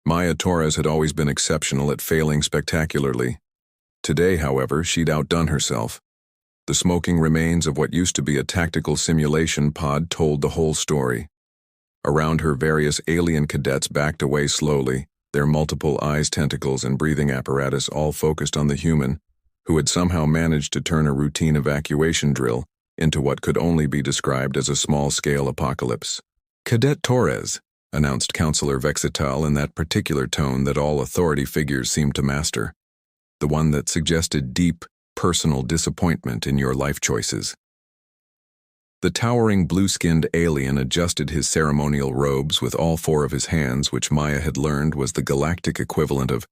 Maya Torres had always been exceptional at failing spectacularly. Today, however, she'd outdone herself. The smoking remains of what used to be a tactical simulation pod told the whole story. Around her, various alien cadets backed away slowly, their multiple eyes, tentacles, and breathing apparatus all focused on the human, who had somehow managed to turn a routine evacuation drill into what could only be described as a small-scale apocalypse. "Cadet Torres," announced Counselor Vexital in that particular tone that all authority figures seemed to master, the one that suggested deep, personal disappointment in your life choices. The towering blue-skinned alien adjusted his ceremonial robes with all four of his hands, which Maya had learned was the galactic equivalent of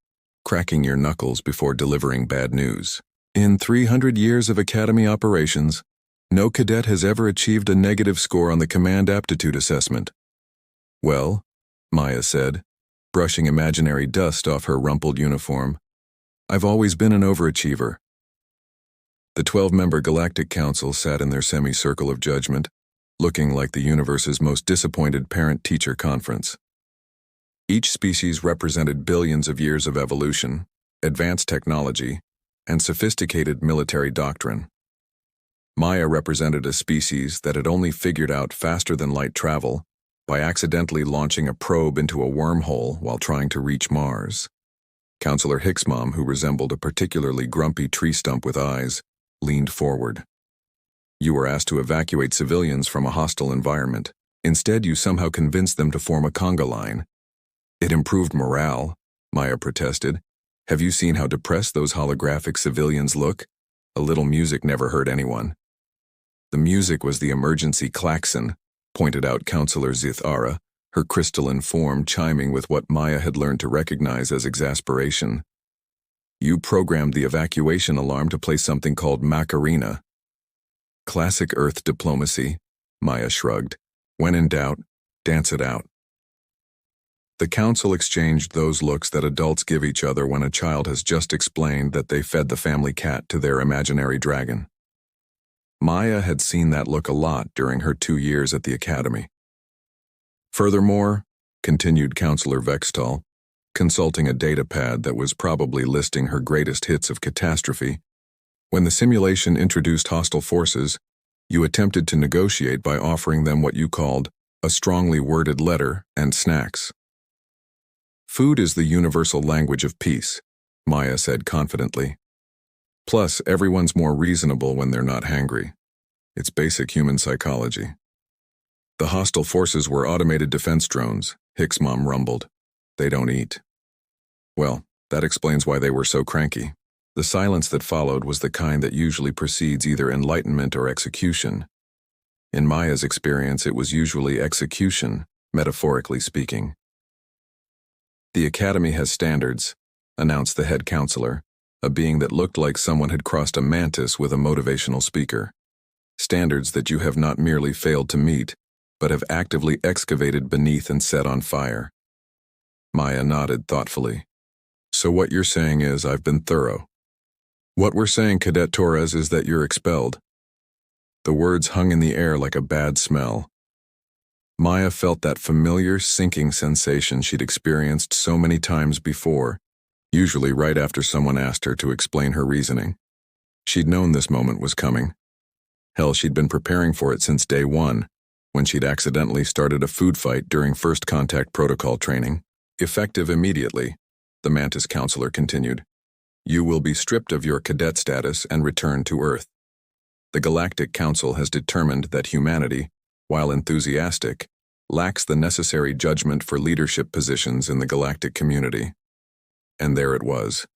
cracking your knuckles before delivering bad news. "In 300 years of Academy operations, no cadet has ever achieved a negative score on the Command Aptitude Assessment." "Well," Maya said, brushing imaginary dust off her rumpled uniform, "I've always been an overachiever." The 12-member Galactic Council sat in their semicircle of judgment, looking like the universe's most disappointed parent-teacher conference. Each species represented billions of years of evolution, advanced technology, and sophisticated military doctrine. Maya represented a species that had only figured out faster-than-light travel by accidentally launching a probe into a wormhole while trying to reach Mars. Counselor Hicksmom, who resembled a particularly grumpy tree stump with eyes, leaned forward. "You were asked to evacuate civilians from a hostile environment. Instead, you somehow convinced them to form a conga line. It improved morale," Maya protested. "Have you seen how depressed those holographic civilians look? A little music never hurt anyone." "The music was the emergency klaxon," pointed out Counselor Zithara, her crystalline form chiming with what Maya had learned to recognize as exasperation. "You programmed the evacuation alarm to play something called Macarena." "Classic Earth diplomacy," Maya shrugged. "When in doubt, dance it out." The council exchanged those looks that adults give each other when a child has just explained that they fed the family cat to their imaginary dragon. Maya had seen that look a lot during her 2 years at the academy. "Furthermore," continued Counselor Vextal, consulting a datapad that was probably listing her greatest hits of catastrophe, "when the simulation introduced hostile forces, you attempted to negotiate by offering them what you called a strongly worded letter and snacks." "Food is the universal language of peace," Maya said confidently. "Plus, everyone's more reasonable when they're not hangry. It's basic human psychology." "The hostile forces were automated defense drones," Hicksmom rumbled. "They don't eat." "Well, that explains why they were so cranky." The silence that followed was the kind that usually precedes either enlightenment or execution. In Maya's experience, it was usually execution, metaphorically speaking. "The Academy has standards," announced the head counselor, a being that looked like someone had crossed a mantis with a motivational speaker. "Standards that you have not merely failed to meet, but have actively excavated beneath and set on fire." Maya nodded thoughtfully. "So what you're saying is I've been thorough." "What we're saying, Cadet Torres, is that you're expelled." The words hung in the air like a bad smell. Maya felt that familiar sinking sensation she'd experienced so many times before, usually right after someone asked her to explain her reasoning. She'd known this moment was coming. Hell, she'd been preparing for it since day one, when she'd accidentally started a food fight during first contact protocol training. "Effective immediately," the Mantis counselor continued. "You will be stripped of your cadet status and returned to Earth. The Galactic Council has determined that humanity, while enthusiastic, lacks the necessary judgment for leadership positions in the galactic community." And there it was.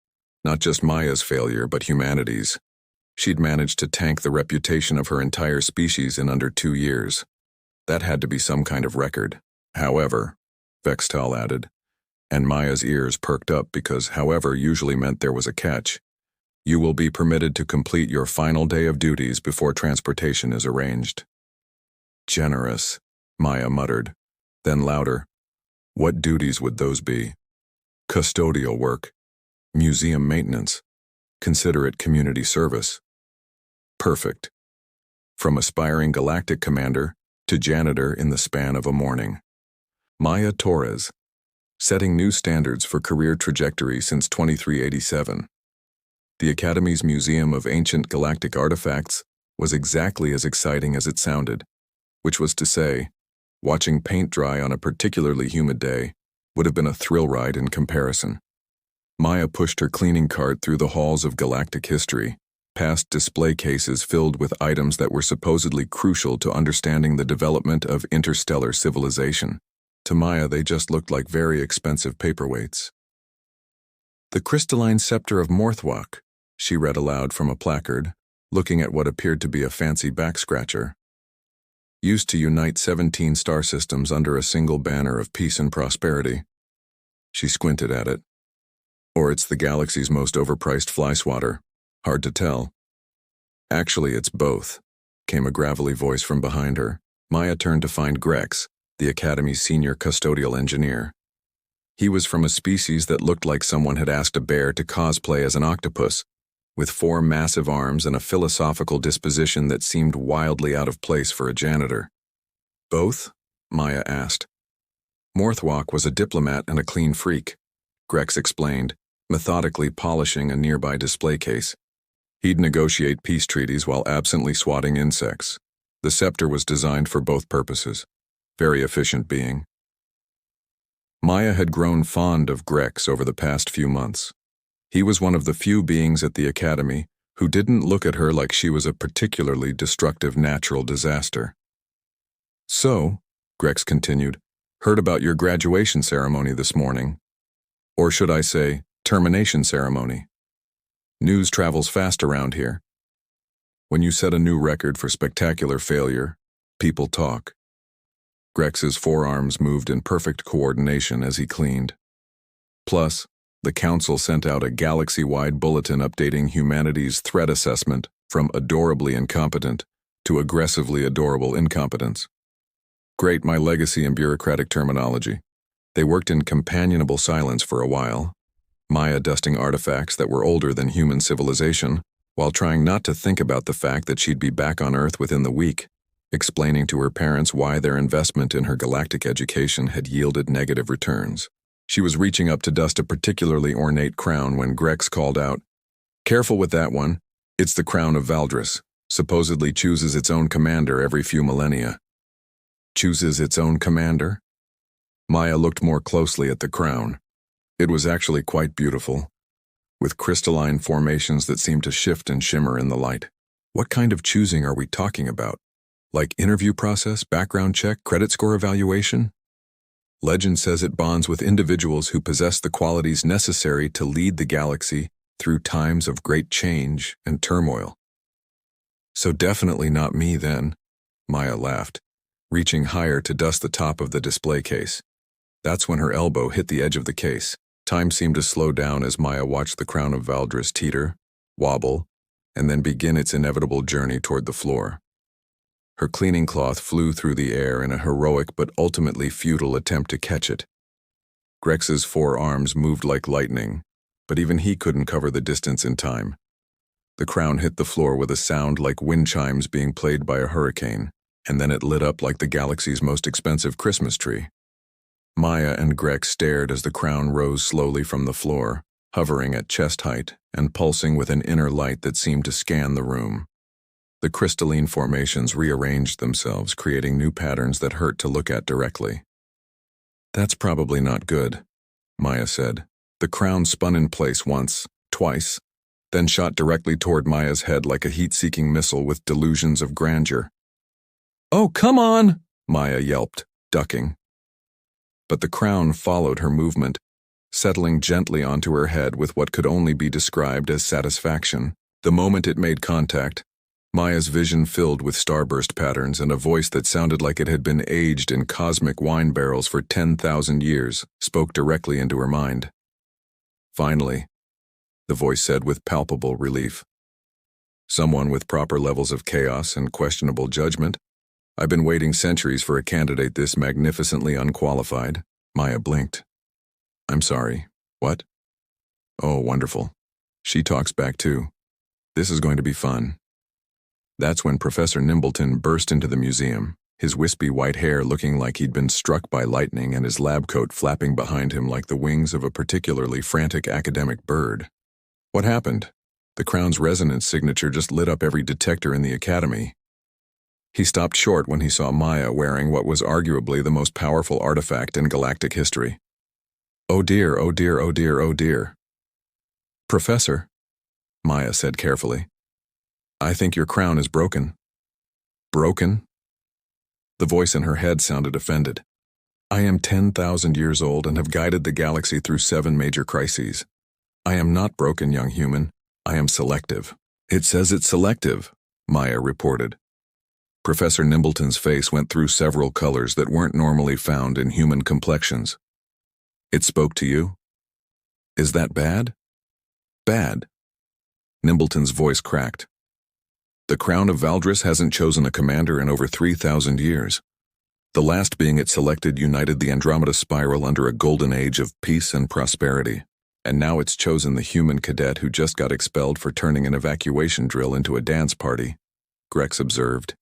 Not just Maya's failure, but humanity's. She'd managed to tank the reputation of her entire species in under 2 years. That had to be some kind of record. "However," Vextal added, and Maya's ears perked up because however usually meant there was a catch, "you will be permitted to complete your final day of duties before transportation is arranged." "Generous," Maya muttered. Then louder, "What duties would those be?" "Custodial work, museum maintenance, consider it community service." Perfect. From aspiring galactic commander to janitor in the span of a morning. Maya Torres, setting new standards for career trajectory since 2387. The Academy's Museum of Ancient Galactic Artifacts was exactly as exciting as it sounded, which was to say, watching paint dry on a particularly humid day would have been a thrill ride in comparison. Maya pushed her cleaning cart through the halls of galactic history, past display cases filled with items that were supposedly crucial to understanding the development of interstellar civilization. To Maya, they just looked like very expensive paperweights. "The crystalline scepter of Morthwak," she read aloud from a placard, looking at what appeared to be a fancy back-scratcher. "Used to unite 17 star systems under a single banner of peace and prosperity." She squinted at it. "Or it's the galaxy's most overpriced fly swatter. Hard to tell." "Actually, it's both," came a gravelly voice from behind her. Maya turned to find Grex, the Academy's senior custodial engineer. He was from a species that looked like someone had asked a bear to cosplay as an octopus, with 4 massive arms and a philosophical disposition that seemed wildly out of place for a janitor. "Both?" Maya asked. "Morthwak was a diplomat and a clean freak," Grex explained, methodically polishing a nearby display case. "He'd negotiate peace treaties while absently swatting insects. The scepter was designed for both purposes. Very efficient being." Maya had grown fond of Grex over the past few months. He was one of the few beings at the Academy who didn't look at her like she was a particularly destructive natural disaster. "So," Grex continued, "heard about your graduation ceremony this morning. Or should I say, termination ceremony. News travels fast around here. When you set a new record for spectacular failure, people talk." Grex's forearms moved in perfect coordination as he cleaned. "Plus, the Council sent out a galaxy-wide bulletin updating humanity's threat assessment from adorably incompetent to aggressively adorable incompetence. Great my legacy and bureaucratic terminology. They worked in companionable silence for a while, Maya dusting artifacts that were older than human civilization, while trying not to think about the fact that she'd be back on Earth within the week, explaining to her parents why their investment in her galactic education had yielded negative returns. She was reaching up to dust a particularly ornate crown when Grex called out, "Careful with that one. It's the crown of Valdris. Supposedly chooses its own commander every few millennia." "Chooses its own commander?" Maya looked more closely at the crown. It was actually quite beautiful, with crystalline formations that seemed to shift and shimmer in the light. What kind of choosing are we talking about? Like interview process, background check, credit score evaluation? Legend says it bonds with individuals who possess the qualities necessary to lead the galaxy through times of great change and turmoil. "So definitely not me then," Maya laughed, reaching higher to dust the top of the display case. That's when her elbow hit the edge of the case. Time seemed to slow down as Maya watched the crown of Valdris teeter, wobble, and then begin its inevitable journey toward the floor. Her cleaning cloth flew through the air in a heroic but ultimately futile attempt to catch it. Grex's 4 arms moved like lightning, but even he couldn't cover the distance in time. The crown hit the floor with a sound like wind chimes being played by a hurricane, and then it lit up like the galaxy's most expensive Christmas tree. Maya and Grex stared as the crown rose slowly from the floor, hovering at chest height and pulsing with an inner light that seemed to scan the room. The crystalline formations rearranged themselves, creating new patterns that hurt to look at directly. "That's probably not good," Maya said. The crown spun in place once, twice, then shot directly toward Maya's head like a heat-seeking missile with delusions of grandeur. "Oh, come on!" Maya yelped, ducking. But the crown followed her movement, settling gently onto her head with what could only be described as satisfaction. The moment it made contact, Maya's vision filled with starburst patterns and a voice that sounded like it had been aged in cosmic wine barrels for 10,000 years spoke directly into her mind. "Finally," the voice said with palpable relief. "Someone with proper levels of chaos and questionable judgment? I've been waiting centuries for a candidate this magnificently unqualified." Maya blinked. "I'm sorry. What?" "Oh, wonderful. She talks back too. This is going to be fun." That's when Professor Nimbleton burst into the museum, his wispy white hair looking like he'd been struck by lightning and his lab coat flapping behind him like the wings of a particularly frantic academic bird. What happened? The Crown's resonance signature just lit up every detector in the academy. He stopped short when he saw Maya wearing what was arguably the most powerful artifact in galactic history. Oh dear, oh dear, oh dear, oh dear. Professor, Maya said carefully, I think your crown is broken. Broken? The voice in her head sounded offended. I am 10,000 years old and have guided the galaxy through 7 major crises. I am not broken, young human. I am selective. It says it's selective, Maya reported. Professor Nimbleton's face went through several colors that weren't normally found in human complexions. It spoke to you? Is that bad? Bad. Nimbleton's voice cracked. The Crown of Valdris hasn't chosen a commander in over 3,000 years. The last being it selected united the Andromeda Spiral under a golden age of peace and prosperity. And now it's chosen the human cadet who just got expelled for turning an evacuation drill into a dance party, Grex observed.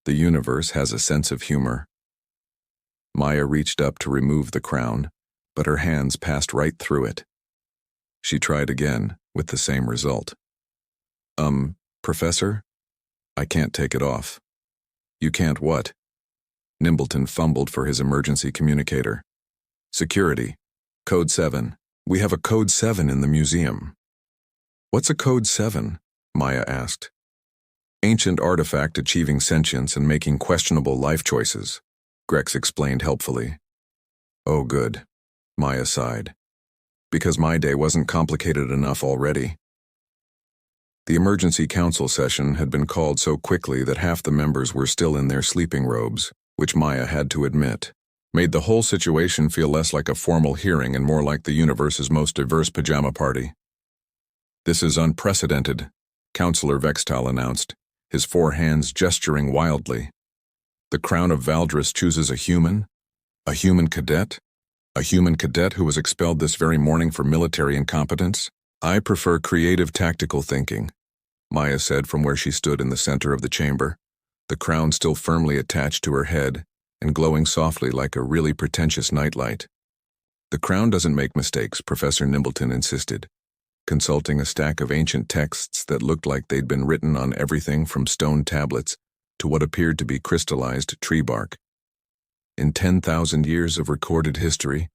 The universe has a sense of humor. Maya reached up to remove the crown, but her hands passed right through it. She tried again, with the same result. Professor? I can't take it off. You can't what? Nimbleton fumbled for his emergency communicator. Security. Code 7. We have a Code 7 in the museum. What's a Code 7? Maya asked. Ancient artifact achieving sentience and making questionable life choices, Grex explained helpfully. Oh good, Maya sighed. Because my day wasn't complicated enough already. The emergency council session had been called so quickly that half the members were still in their sleeping robes, which Maya had to admit, made the whole situation feel less like a formal hearing and more like the universe's most diverse pajama party. This is unprecedented, Councillor Vextal announced, his 4 hands gesturing wildly. The Crown of Valdris chooses a human cadet who was expelled this very morning for military incompetence. I prefer creative tactical thinking, Maya said from where she stood in the center of the chamber, the crown still firmly attached to her head and glowing softly like a really pretentious nightlight. The crown doesn't make mistakes, Professor Nimbleton insisted, consulting a stack of ancient texts that looked like they'd been written on everything from stone tablets to what appeared to be crystallized tree bark. In 10,000 years of recorded history,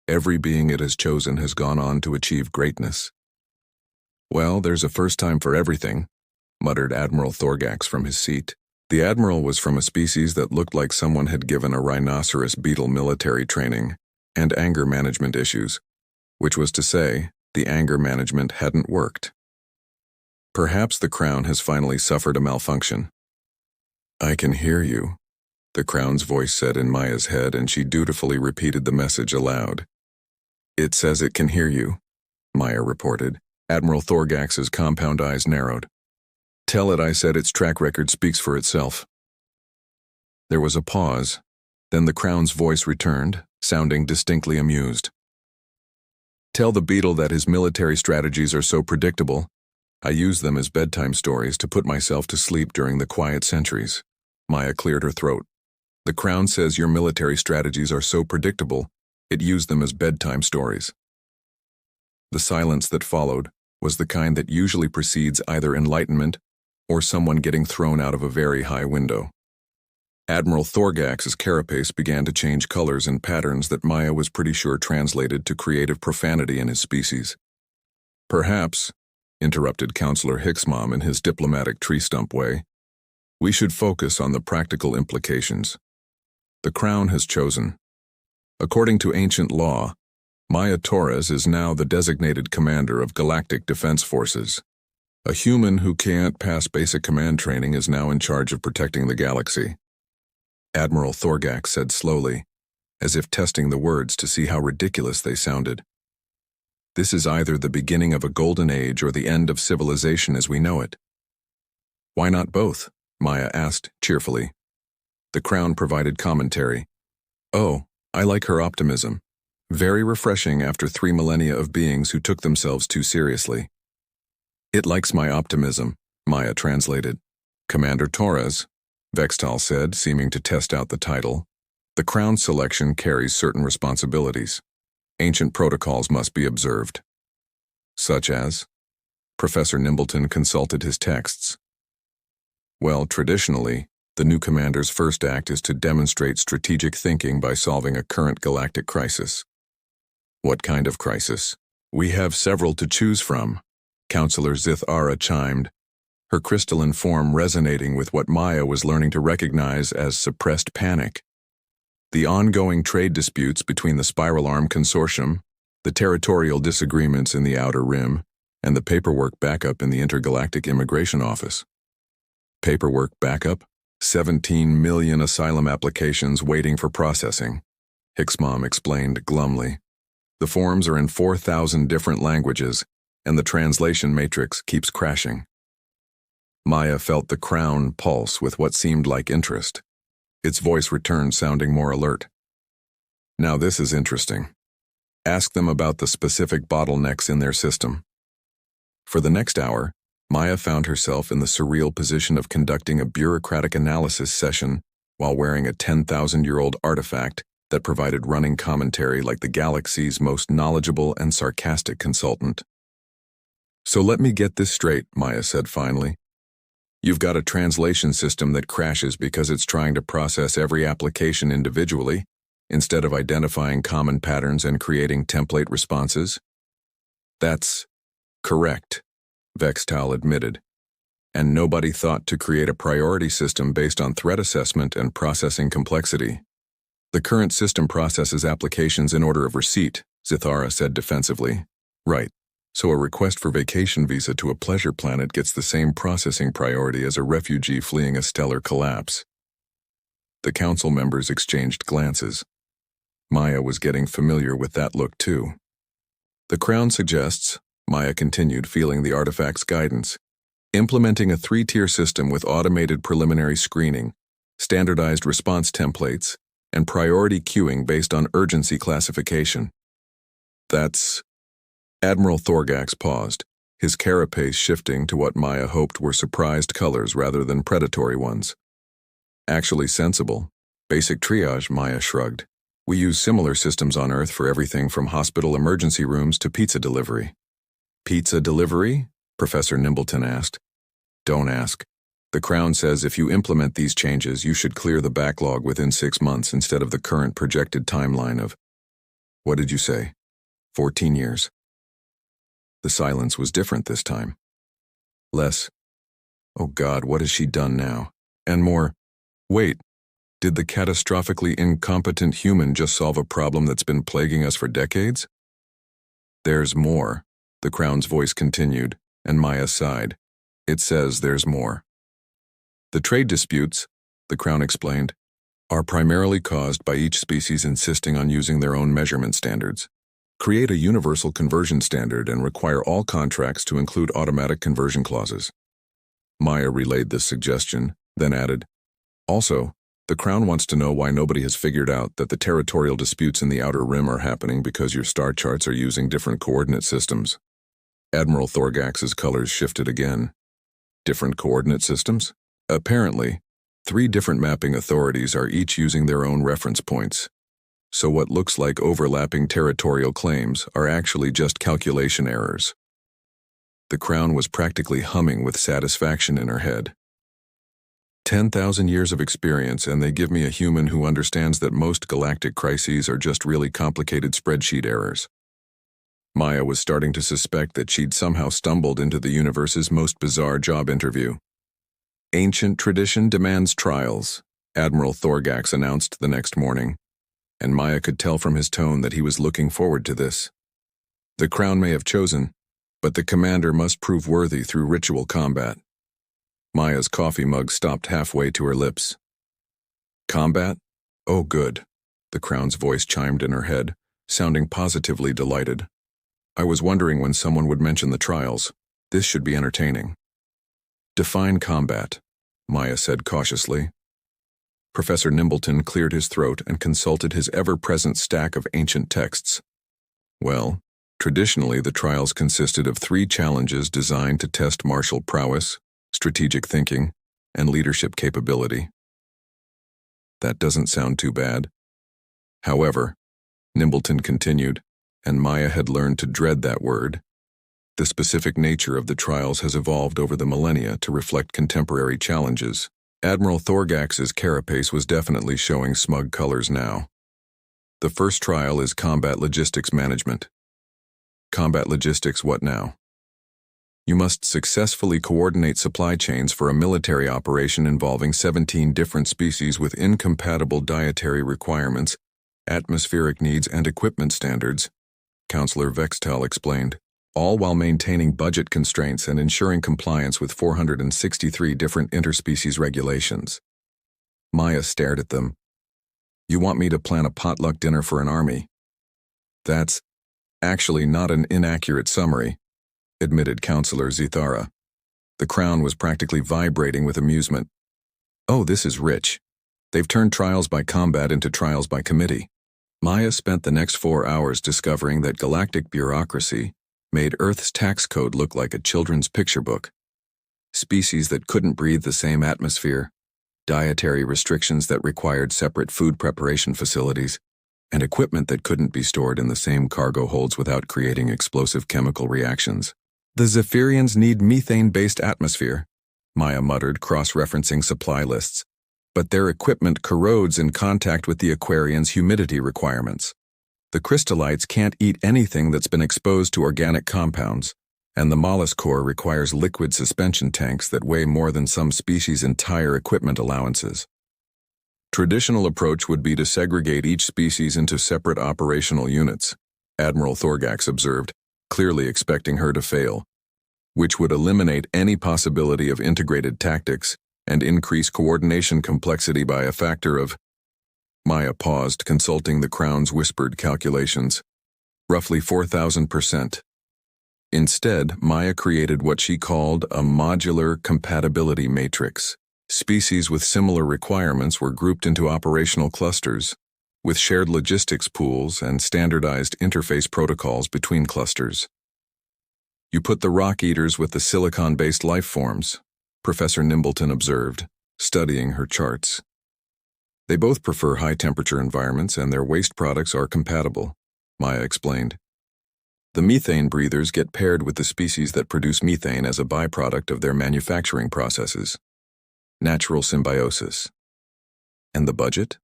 every being it has chosen has gone on to achieve greatness. Well, there's a first time for everything, muttered Admiral Thorgax from his seat. The Admiral was from a species that looked like someone had given a rhinoceros beetle military training and anger management issues, which was to say, the anger management hadn't worked. Perhaps the crown has finally suffered a malfunction. I can hear you, the crown's voice said in Maya's head, and she dutifully repeated the message aloud. It says it can hear you, Maya reported. Admiral Thorgax's compound eyes narrowed. Tell it I said its track record speaks for itself. There was a pause, then the crown's voice returned, sounding distinctly amused. Tell the beetle that his military strategies are so predictable, I use them as bedtime stories to put myself to sleep during the quiet centuries. Maya cleared her throat. The crown says your military strategies are so predictable, it used them as bedtime stories. The silence that followed was the kind that usually precedes either enlightenment or someone getting thrown out of a very high window. Admiral Thorgax's carapace began to change colors and patterns that Maya was pretty sure translated to creative profanity in his species. Perhaps, interrupted Councillor Hicksmom in his diplomatic tree stump way, we should focus on the practical implications. The Crown has chosen. According to ancient law, Maya Torres is now the designated commander of Galactic Defense Forces. A human who can't pass basic command training is now in charge of protecting the galaxy. Admiral Thorgax said slowly, as if testing the words to see how ridiculous they sounded. This is either the beginning of a golden age or the end of civilization as we know it. Why not both? Maya asked cheerfully. The Crown provided commentary. Oh, I like her optimism. Very refreshing after 3 millennia of beings who took themselves too seriously. It likes my optimism, Maya translated. Commander Torres, Vextal said, seeming to test out the title. The crown selection carries certain responsibilities. Ancient protocols must be observed. Such as? Professor Nimbleton consulted his texts. Well, traditionally, the new commander's first act is to demonstrate strategic thinking by solving a current galactic crisis. What kind of crisis? We have several to choose from, Counselor Zithara chimed, her crystalline form resonating with what Maya was learning to recognize as suppressed panic. The ongoing trade disputes between the Spiral Arm Consortium, the territorial disagreements in the Outer Rim, and the paperwork backup in the Intergalactic Immigration Office. Paperwork backup? 17 million asylum applications waiting for processing, Hicksmom explained glumly. The forms are in 4,000 different languages, and the translation matrix keeps crashing. Maya felt the crown pulse with what seemed like interest. Its voice returned, sounding more alert. Now this is interesting. Ask them about the specific bottlenecks in their system. For the next hour, Maya found herself in the surreal position of conducting a bureaucratic analysis session while wearing a 10,000-year-old artifact that provided running commentary like the galaxy's most knowledgeable and sarcastic consultant. So let me get this straight, Maya said finally. You've got a translation system that crashes because it's trying to process every application individually, instead of identifying common patterns and creating template responses? That's correct, Vextal admitted. And nobody thought to create a priority system based on threat assessment and processing complexity. The current system processes applications in order of receipt, Zithara said defensively. Right. So a request for vacation visa to a pleasure planet gets the same processing priority as a refugee fleeing a stellar collapse. The council members exchanged glances. Maya was getting familiar with that look too. The Crown suggests, Maya continued, feeling the artifact's guidance, implementing a 3-tier system with automated preliminary screening, standardized response templates, and priority queuing based on urgency classification. That's... Admiral Thorgax paused, his carapace shifting to what Maya hoped were surprised colors rather than predatory ones. Actually sensible. Basic triage, Maya shrugged. We use similar systems on Earth for everything from hospital emergency rooms to pizza delivery. Pizza delivery? Professor Nimbleton asked. Don't ask. The Crown says if you implement these changes, you should clear the backlog within 6 months instead of the current projected timeline of, what did you say, 14 years. The silence was different this time. Less, oh God, what has she done now? And more, wait, did the catastrophically incompetent human just solve a problem that's been plaguing us for decades? There's more, the Crown's voice continued, and Maya sighed. It says there's more. The trade disputes, the Crown explained, are primarily caused by each species insisting on using their own measurement standards. Create a universal conversion standard and require all contracts to include automatic conversion clauses. Maya relayed this suggestion, then added, also, the Crown wants to know why nobody has figured out that the territorial disputes in the Outer Rim are happening because your star charts are using different coordinate systems. Admiral Thorgax's colors shifted again. Different coordinate systems? Apparently, 3 different mapping authorities are each using their own reference points. So what looks like overlapping territorial claims are actually just calculation errors. The Crown was practically humming with satisfaction in her head. 10,000 years of experience, and they give me a human who understands that most galactic crises are just really complicated spreadsheet errors. Maya was starting to suspect that she'd somehow stumbled into the universe's most bizarre job interview. Ancient tradition demands trials, Admiral Thorgax announced the next morning, and Maya could tell from his tone that he was looking forward to this. The Crown may have chosen, but the commander must prove worthy through ritual combat. Maya's coffee mug stopped halfway to her lips. Combat? Oh, good, the Crown's voice chimed in her head, sounding positively delighted. I was wondering when someone would mention the trials. This should be entertaining. Define combat, Maya said cautiously. Professor Nimbleton cleared his throat and consulted his ever-present stack of ancient texts. Well, traditionally the trials consisted of 3 challenges designed to test martial prowess, strategic thinking, and leadership capability. That doesn't sound too bad. However, Nimbleton continued, and Maya had learned to dread that word. The specific nature of the trials has evolved over the millennia to reflect contemporary challenges. Admiral Thorgax's carapace was definitely showing smug colors now. The first trial is combat logistics management. Combat logistics, what now? You must successfully coordinate supply chains for a military operation involving 17 different species with incompatible dietary requirements, atmospheric needs, and equipment standards, Counselor Vextel explained, all while maintaining budget constraints and ensuring compliance with 463 different interspecies regulations. Maya stared at them. You want me to plan a potluck dinner for an army? That's actually not an inaccurate summary, admitted Counselor Zithara. The crown was practically vibrating with amusement. Oh, this is rich. They've turned trials by combat into trials by committee. Maya spent the next 4 hours discovering that galactic bureaucracy made Earth's tax code look like a children's picture book. Species that couldn't breathe the same atmosphere, dietary restrictions that required separate food preparation facilities, and equipment that couldn't be stored in the same cargo holds without creating explosive chemical reactions. The Zephyrians need methane-based atmosphere, Maya muttered, cross-referencing supply lists. But their equipment corrodes in contact with the Aquarians' humidity requirements. The crystallites can't eat anything that's been exposed to organic compounds, and the mollusk core requires liquid suspension tanks that weigh more than some species' entire equipment allowances. Traditional approach would be to segregate each species into separate operational units, Admiral Thorgax observed, clearly expecting her to fail, which would eliminate any possibility of integrated tactics and increase coordination complexity by a factor of. Maya paused, consulting the Crown's whispered calculations. Roughly 4,000%. Instead, Maya created what she called a modular compatibility matrix. Species with similar requirements were grouped into operational clusters, with shared logistics pools and standardized interface protocols between clusters. You put the rock eaters with the silicon-based life forms, Professor Nimbleton observed, studying her charts. They both prefer high-temperature environments and their waste products are compatible, Maya explained. The methane breathers get paired with the species that produce methane as a byproduct of their manufacturing processes. Natural symbiosis. And the budget?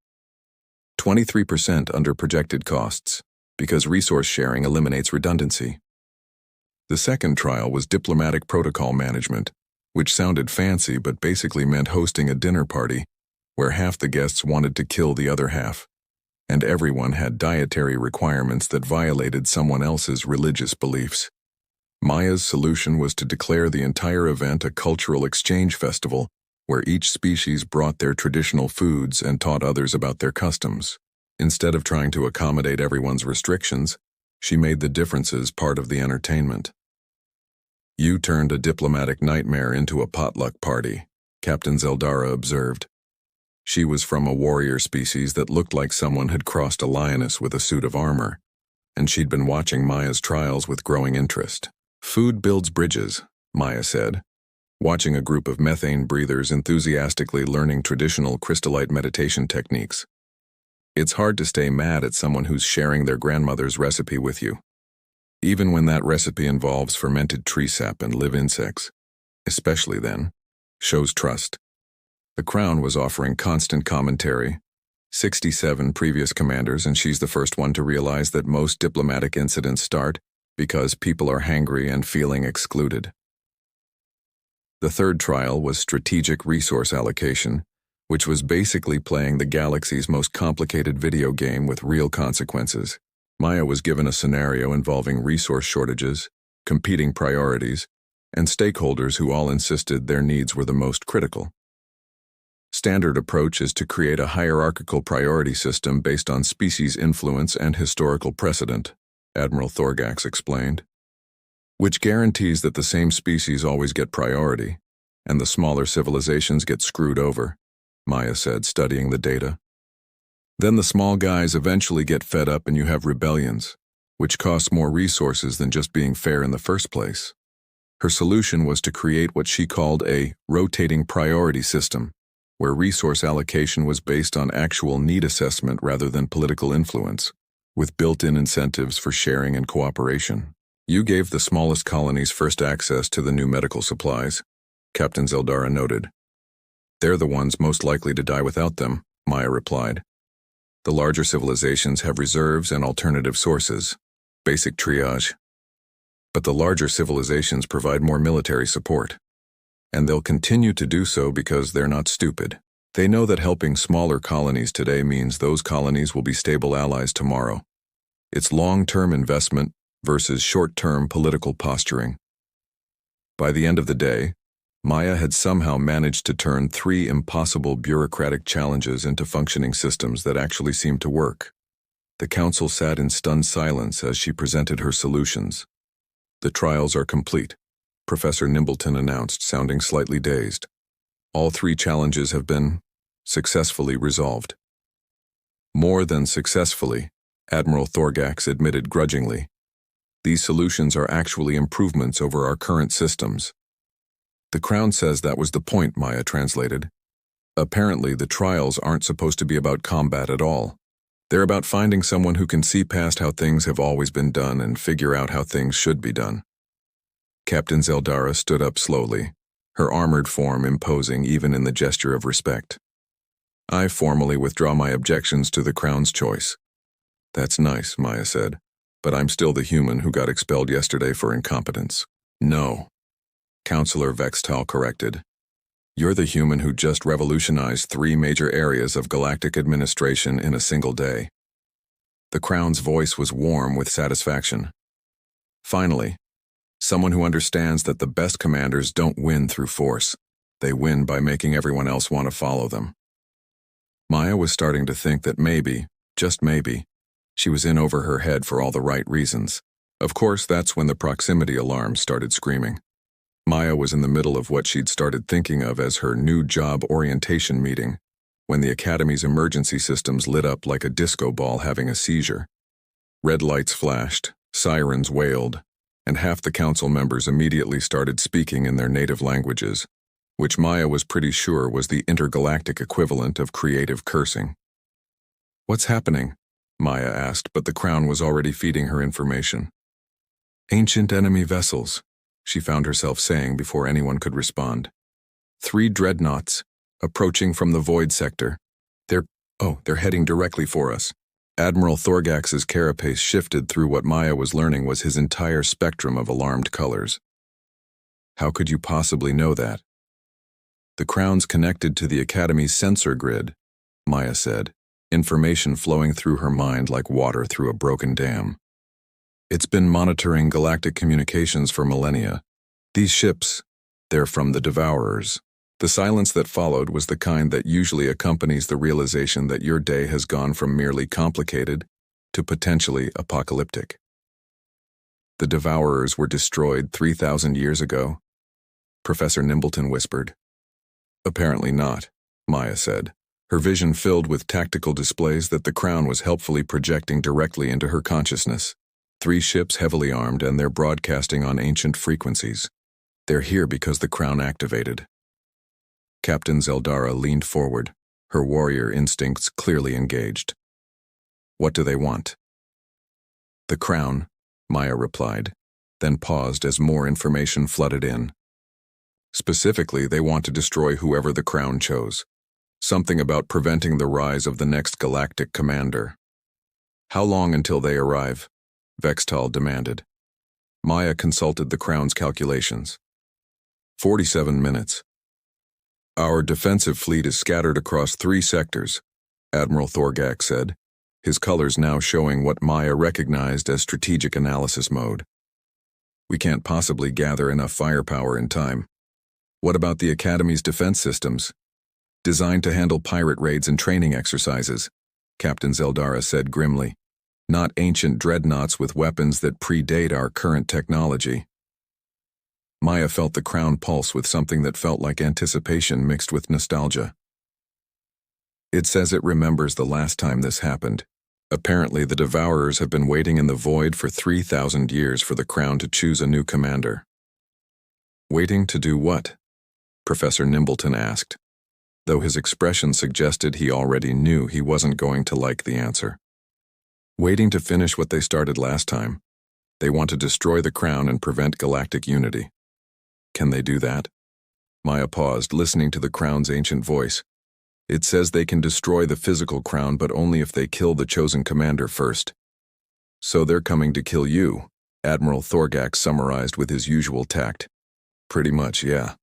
23% under projected costs, because resource sharing eliminates redundancy. The second trial was diplomatic protocol management, which sounded fancy but basically meant hosting a dinner party where half the guests wanted to kill the other half, and everyone had dietary requirements that violated someone else's religious beliefs. Maya's solution was to declare the entire event a cultural exchange festival where each species brought their traditional foods and taught others about their customs. Instead of trying to accommodate everyone's restrictions, she made the differences part of the entertainment. You turned a diplomatic nightmare into a potluck party, Captain Zeldara observed. She was from a warrior species that looked like someone had crossed a lioness with a suit of armor, and she'd been watching Maya's trials with growing interest. Food builds bridges, Maya said, watching a group of methane breathers enthusiastically learning traditional crystallite meditation techniques. It's hard to stay mad at someone who's sharing their grandmother's recipe with you, even when that recipe involves fermented tree sap and live insects. Especially then, shows trust. The Crown was offering constant commentary. 67 previous commanders, and she's the first one to realize that most diplomatic incidents start because people are hangry and feeling excluded. The third trial was strategic resource allocation, which was basically playing the galaxy's most complicated video game with real consequences. Maya was given a scenario involving resource shortages, competing priorities, and stakeholders who all insisted their needs were the most critical. Standard approach is to create a hierarchical priority system based on species influence and historical precedent, Admiral Thorgax explained, which guarantees that the same species always get priority, and the smaller civilizations get screwed over, Maya said, studying the data. Then the small guys eventually get fed up and you have rebellions, which costs more resources than just being fair in the first place. Her solution was to create what she called a rotating priority system, where resource allocation was based on actual need assessment rather than political influence, with built-in incentives for sharing and cooperation. You gave the smallest colonies first access to the new medical supplies, Captain Zeldara noted. They're the ones most likely to die without them, Maya replied. The larger civilizations have reserves and alternative sources, basic triage. But the larger civilizations provide more military support. And they'll continue to do so because they're not stupid. They know that helping smaller colonies today means those colonies will be stable allies tomorrow. It's long-term investment versus short-term political posturing. By the end of the day, Maya had somehow managed to turn 3 impossible bureaucratic challenges into functioning systems that actually seemed to work. The council sat in stunned silence as she presented her solutions. The trials are complete, Professor Nimbleton announced, sounding slightly dazed. All 3 challenges have been successfully resolved. More than successfully, Admiral Thorgax admitted grudgingly. These solutions are actually improvements over our current systems. The Crown says that was the point, Maya translated. Apparently, the trials aren't supposed to be about combat at all. They're about finding someone who can see past how things have always been done and figure out how things should be done. Captain Zeldara stood up slowly, her armored form imposing even in the gesture of respect. I formally withdraw my objections to the Crown's choice. That's nice, Maya said, but I'm still the human who got expelled yesterday for incompetence. No, Counselor Vextal corrected. You're the human who just revolutionized 3 major areas of galactic administration in a single day. The Crown's voice was warm with satisfaction. Finally, someone who understands that the best commanders don't win through force. They win by making everyone else want to follow them. Maya was starting to think that maybe, just maybe, she was in over her head for all the right reasons. Of course, that's when the proximity alarm started screaming. Maya was in the middle of what she'd started thinking of as her new job orientation meeting, when the Academy's emergency systems lit up like a disco ball having a seizure. Red lights flashed, sirens wailed, and half the council members immediately started speaking in their native languages, which Maya was pretty sure was the intergalactic equivalent of creative cursing. What's happening? Maya asked, but the Crown was already feeding her information. Ancient enemy vessels, she found herself saying before anyone could respond. 3 dreadnoughts, approaching from the void sector. They're heading directly for us. Admiral Thorgax's carapace shifted through what Maya was learning was his entire spectrum of alarmed colors. How could you possibly know that? The Crown's connected to the Academy's sensor grid, Maya said, information flowing through her mind like water through a broken dam. It's been monitoring galactic communications for millennia. These ships, they're from the Devourers. The silence that followed was the kind that usually accompanies the realization that your day has gone from merely complicated to potentially apocalyptic. The Devourers were destroyed 3,000 years ago, Professor Nimbleton whispered. Apparently not, Maya said, her vision filled with tactical displays that the Crown was helpfully projecting directly into her consciousness. 3 ships heavily armed, and they're broadcasting on ancient frequencies. They're here because the Crown activated. Captain Zeldara leaned forward, her warrior instincts clearly engaged. What do they want? The Crown, Maya replied, then paused as more information flooded in. Specifically, they want to destroy whoever the Crown chose. Something about preventing the rise of the next galactic commander. How long until they arrive? Vextal demanded. Maya consulted the Crown's calculations. 47 minutes. Our defensive fleet is scattered across 3 sectors, Admiral Thorgax said, his colors now showing what Maya recognized as strategic analysis mode. We can't possibly gather enough firepower in time. What about the Academy's defense systems? Designed to handle pirate raids and training exercises, Captain Zeldara said grimly. Not ancient dreadnoughts with weapons that predate our current technology. Maya felt the Crown pulse with something that felt like anticipation mixed with nostalgia. It says it remembers the last time this happened. Apparently, the Devourers have been waiting in the void for 3,000 years for the Crown to choose a new commander. Waiting to do what? Professor Nimbleton asked. though his expression suggested he already knew he wasn't going to like the answer. Waiting to finish what they started last time. They want to destroy the crown and prevent galactic unity. Can they do that? Maya paused, listening to the crown's ancient voice. It says they can destroy the physical crown, but only if they kill the chosen commander first. So they're coming to kill you, Admiral Thorgax summarized with his usual tact. Pretty much, yeah.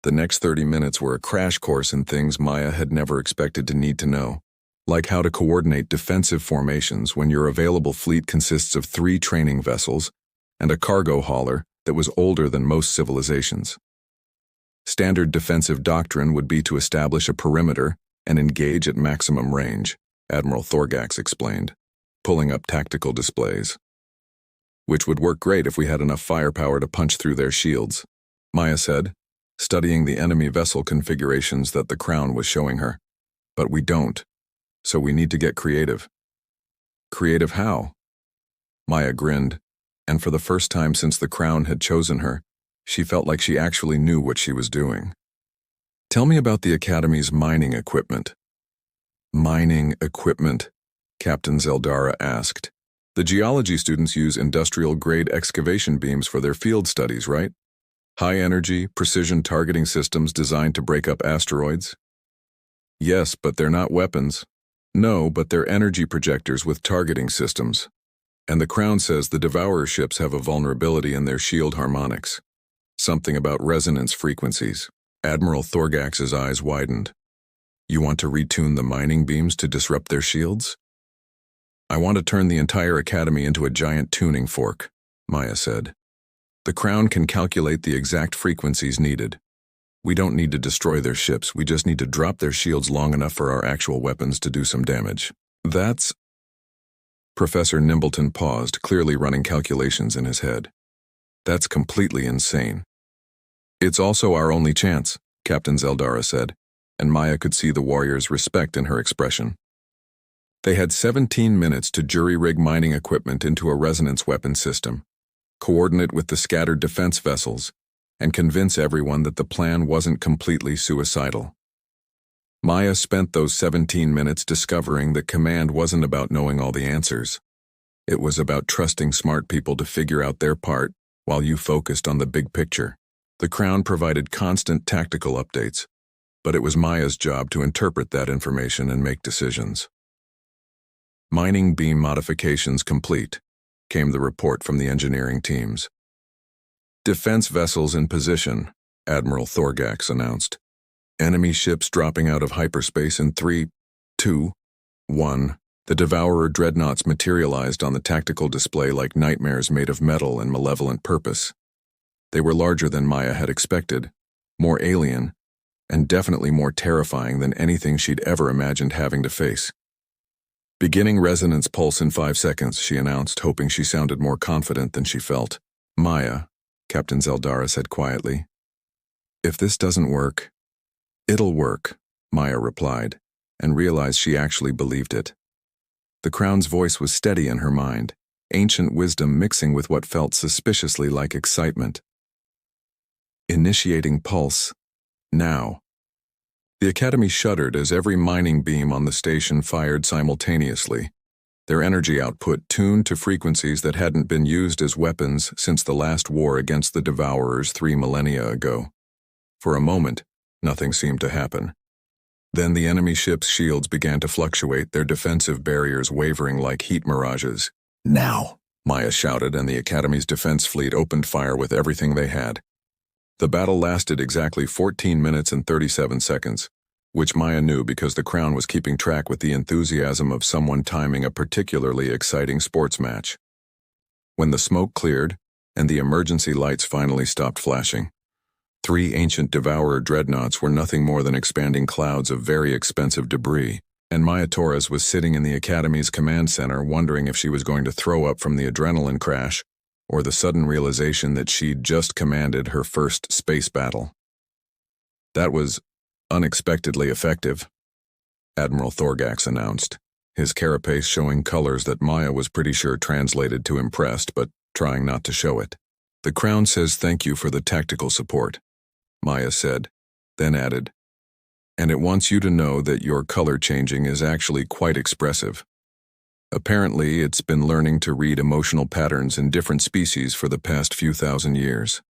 The next 30 minutes were a crash course in things Maya had never expected to need to know, like how to coordinate defensive formations when your available fleet consists of 3 training vessels and a cargo hauler that was older than most civilizations. Standard defensive doctrine would be to establish a perimeter and engage at maximum range, Admiral Thorgax explained, pulling up tactical displays. Which would work great if we had enough firepower to punch through their shields, Maya said, studying the enemy vessel configurations that the Crown was showing her. But we don't, so we need to get creative. Creative how? Maya grinned, and for the first time since the Crown had chosen her, she felt like she actually knew what she was doing. Tell me about the Academy's mining equipment. Mining equipment? Captain Zeldara asked. The geology students use industrial-grade excavation beams for their field studies, right? High-energy, precision targeting systems designed to break up asteroids? Yes, but they're not weapons. No, but they're energy projectors with targeting systems. And the Crown says the Devourer ships have a vulnerability in their shield harmonics. Something about resonance frequencies. Admiral Thorgax's eyes widened. You want to retune the mining beams to disrupt their shields? I want to turn the entire Academy into a giant tuning fork, Maya said. The Crown can calculate the exact frequencies needed. We don't need to destroy their ships, we just need to drop their shields long enough for our actual weapons to do some damage. That's... Professor Nimbleton paused, clearly running calculations in his head. That's completely insane. It's also our only chance, Captain Zeldara said, and Maya could see the warrior's respect in her expression. They had 17 minutes to jury-rig mining equipment into a resonance weapon system, coordinate with the scattered defense vessels, and convince everyone that the plan wasn't completely suicidal. Maya spent those 17 minutes discovering that command wasn't about knowing all the answers. It was about trusting smart people to figure out their part while you focused on the big picture. The Crown provided constant tactical updates, but it was Maya's job to interpret that information and make decisions. Mining beam modifications complete, came the report from the engineering teams. Defense vessels in position, Admiral Thorgax announced. Enemy ships dropping out of hyperspace in 3, 2, 1. The Devourer dreadnoughts materialized on the tactical display like nightmares made of metal and malevolent purpose. They were larger than Maya had expected, more alien, and definitely more terrifying than anything she'd ever imagined having to face. Beginning resonance pulse in 5 seconds, she announced, hoping she sounded more confident than she felt. Maya, Captain Zeldara said quietly. If this doesn't work, it'll work, Maya replied, and realized she actually believed it. The Crown's voice was steady in her mind, ancient wisdom mixing with what felt suspiciously like excitement. Initiating pulse. Now. The Academy shuddered as every mining beam on the station fired simultaneously, their energy output tuned to frequencies that hadn't been used as weapons since the last war against the Devourers 3 millennia ago. For a moment, nothing seemed to happen. Then the enemy ship's shields began to fluctuate, their defensive barriers wavering like heat mirages. Now, Maya shouted, and the Academy's defense fleet opened fire with everything they had. The battle lasted exactly 14 minutes and 37 seconds, which Maya knew because the Crown was keeping track with the enthusiasm of someone timing a particularly exciting sports match. When the smoke cleared and the emergency lights finally stopped flashing, 3 ancient Devourer dreadnoughts were nothing more than expanding clouds of very expensive debris, and Maya Torres was sitting in the Academy's command center wondering if she was going to throw up from the adrenaline crash or the sudden realization that she'd just commanded her first space battle. That was unexpectedly effective, Admiral Thorgax announced, his carapace showing colors that Maya was pretty sure translated to impressed, but trying not to show it. The Crown says thank you for the tactical support, Maya said, then added, and it wants you to know that your color changing is actually quite expressive. Apparently, it's been learning to read emotional patterns in different species for the past few thousand years.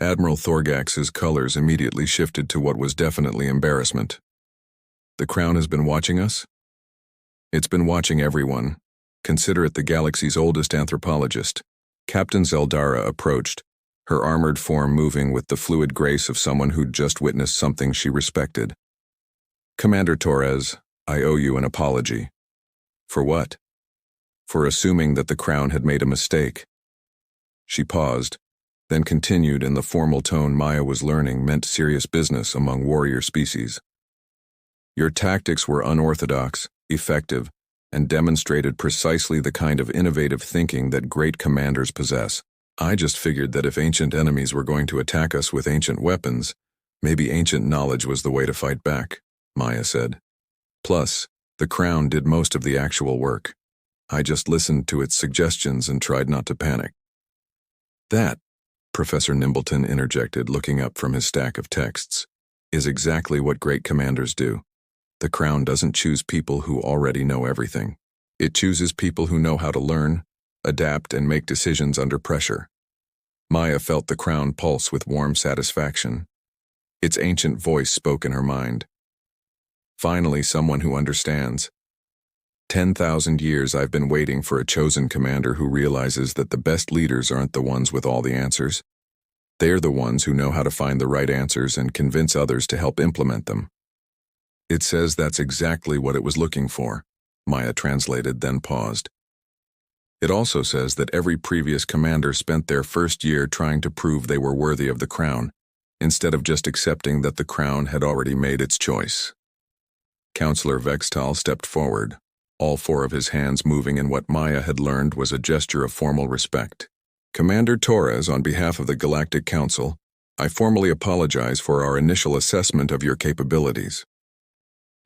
Admiral Thorgax's colors immediately shifted to what was definitely embarrassment. The Crown has been watching us? It's been watching everyone. Consider it the galaxy's oldest anthropologist. Captain Zeldara approached, her armored form moving with the fluid grace of someone who'd just witnessed something she respected. Commander Torres, I owe you an apology. For what? For assuming that the Crown had made a mistake. She paused, then continued in the formal tone Maya was learning meant serious business among warrior species. Your tactics were unorthodox, effective, and demonstrated precisely the kind of innovative thinking that great commanders possess. I just figured that if ancient enemies were going to attack us with ancient weapons, maybe ancient knowledge was the way to fight back, Maya said. Plus, the Crown did most of the actual work. I just listened to its suggestions and tried not to panic. That, Professor Nimbleton interjected, looking up from his stack of texts, is exactly what great commanders do. The Crown doesn't choose people who already know everything. It chooses people who know how to learn, adapt, and make decisions under pressure. Maya felt the Crown pulse with warm satisfaction. Its ancient voice spoke in her mind. Finally, someone who understands. 10,000 years I've been waiting for a chosen commander who realizes that the best leaders aren't the ones with all the answers. They're the ones who know how to find the right answers and convince others to help implement them. It says that's exactly what it was looking for, Maya translated, then paused. It also says that every previous commander spent their first year trying to prove they were worthy of the Crown, instead of just accepting that the Crown had already made its choice. Counselor Vextal stepped forward, all four of his hands moving in what Maya had learned was a gesture of formal respect. Commander Torres, on behalf of the Galactic Council, I formally apologize for our initial assessment of your capabilities.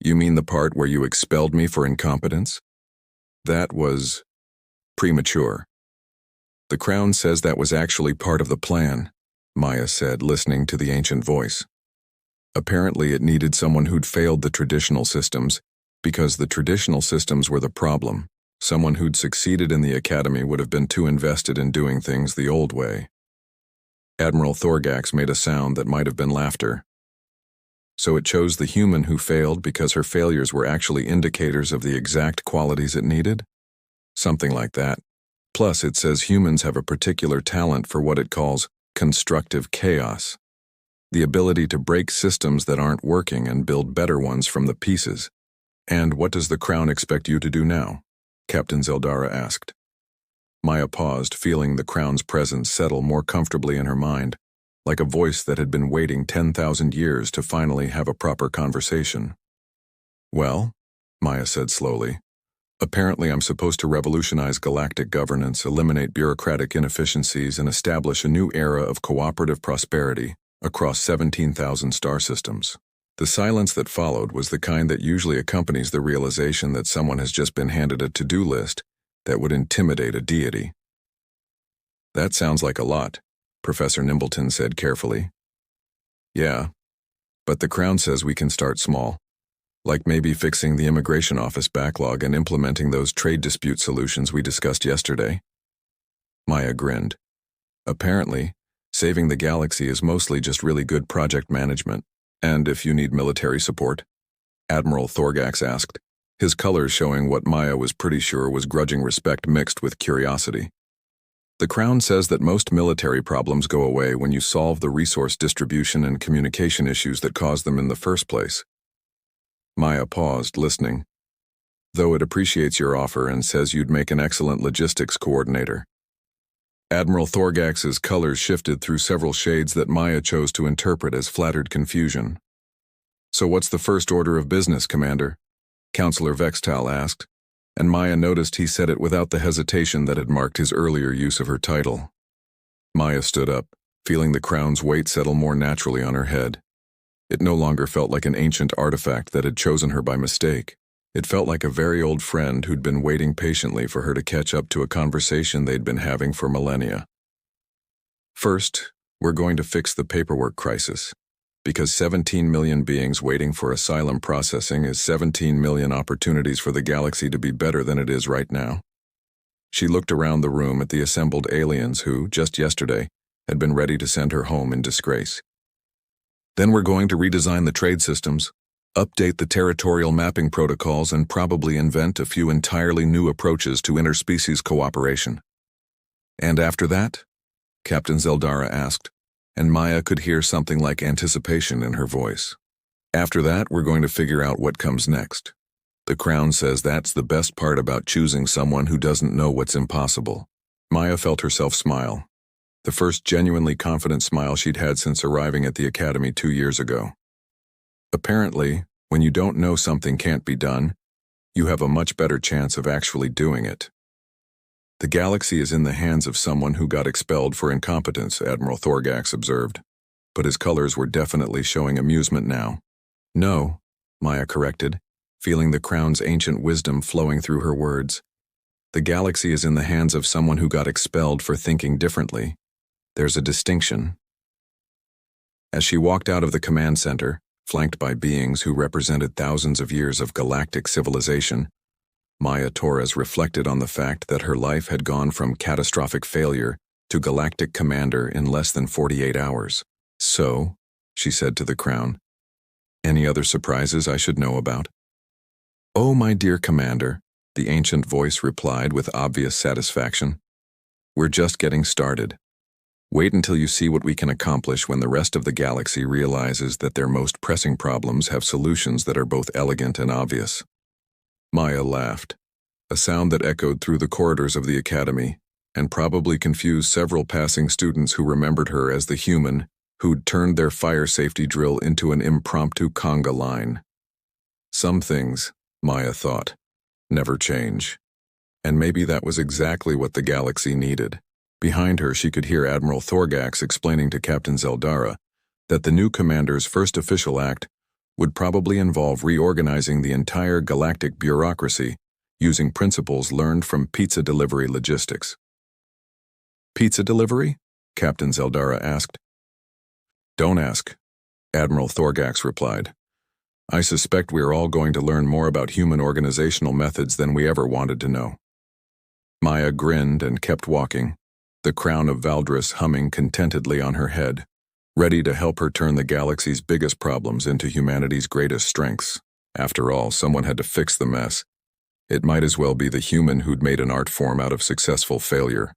You mean the part where you expelled me for incompetence? That was premature. The Crown says that was actually part of the plan, Maya said, listening to the ancient voice. Apparently it needed someone who'd failed the traditional systems, because the traditional systems were the problem. Someone who'd succeeded in the academy would have been too invested in doing things the old way. Admiral Thorgax made a sound that might have been laughter. So it chose the human who failed because her failures were actually indicators of the exact qualities it needed? Something like that. Plus, it says humans have a particular talent for what it calls constructive chaos. The ability to break systems that aren't working and build better ones from the pieces. And what does the Crown expect you to do now? Captain Zeldara asked. Maya paused, feeling the Crown's presence settle more comfortably in her mind, like a voice that had been waiting 10,000 years to finally have a proper conversation. Well, Maya said slowly, apparently I'm supposed to revolutionize galactic governance, eliminate bureaucratic inefficiencies, and establish a new era of cooperative prosperity across 17,000 star systems. The silence that followed was the kind that usually accompanies the realization that someone has just been handed a to-do list that would intimidate a deity. That sounds like a lot, Professor Nimbleton said carefully. Yeah, but the Crown says we can start small, like maybe fixing the immigration office backlog and implementing those trade dispute solutions we discussed yesterday. Maya grinned. Apparently, saving the galaxy is mostly just really good project management. And if you need military support? Admiral Thorgax asked, his colors showing what Maya was pretty sure was grudging respect mixed with curiosity. The Crown says that most military problems go away when you solve the resource distribution and communication issues that caused them in the first place. Maya paused, listening. Though it appreciates your offer and says you'd make an excellent logistics coordinator. Admiral Thorgax's colors shifted through several shades that Maya chose to interpret as flattered confusion. So what's the first order of business, Commander? Counselor Vextal asked, and Maya noticed he said it without the hesitation that had marked his earlier use of her title. Maya stood up, feeling the Crown's weight settle more naturally on her head. It no longer felt like an ancient artifact that had chosen her by mistake. It felt like a very old friend who'd been waiting patiently for her to catch up to a conversation they'd been having for millennia. First, we're going to fix the paperwork crisis. Because 17 million beings waiting for asylum processing is 17 million opportunities for the galaxy to be better than it is right now. She looked around the room at the assembled aliens who, just yesterday, had been ready to send her home in disgrace. Then we're going to redesign the trade systems, update the territorial mapping protocols, and probably invent a few entirely new approaches to interspecies cooperation. And after that? Captain Zeldara asked, and Maya could hear something like anticipation in her voice. After that, we're going to figure out what comes next. The Crown says that's the best part about choosing someone who doesn't know what's impossible. Maya felt herself smile. The first genuinely confident smile she'd had since arriving at the academy 2 years ago. Apparently, when you don't know something can't be done, you have a much better chance of actually doing it. The galaxy is in the hands of someone who got expelled for incompetence, Admiral Thorgax observed. But his colors were definitely showing amusement now. No, Maya corrected, feeling the Crown's ancient wisdom flowing through her words. The galaxy is in the hands of someone who got expelled for thinking differently. There's a distinction. As she walked out of the command center, flanked by beings who represented thousands of years of galactic civilization, Maya Torres reflected on the fact that her life had gone from catastrophic failure to galactic commander in less than 48 hours. So, she said to the Crown, any other surprises I should know about? Oh, my dear Commander, the ancient voice replied with obvious satisfaction. We're just getting started. Wait until you see what we can accomplish when the rest of the galaxy realizes that their most pressing problems have solutions that are both elegant and obvious. Maya laughed, a sound that echoed through the corridors of the academy and probably confused several passing students who remembered her as the human who'd turned their fire safety drill into an impromptu conga line. Some things, Maya thought, never change. And maybe that was exactly what the galaxy needed. Behind her, she could hear Admiral Thorgax explaining to Captain Zeldara that the new commander's first official act would probably involve reorganizing the entire galactic bureaucracy using principles learned from pizza delivery logistics. Pizza delivery? Captain Zeldara asked. Don't ask, Admiral Thorgax replied. I suspect we are all going to learn more about human organizational methods than we ever wanted to know. Maya grinned and kept walking, the crown of Valdris humming contentedly on her head, ready to help her turn the galaxy's biggest problems into humanity's greatest strengths. After all, someone had to fix the mess. It might as well be the human who'd made an art form out of successful failure.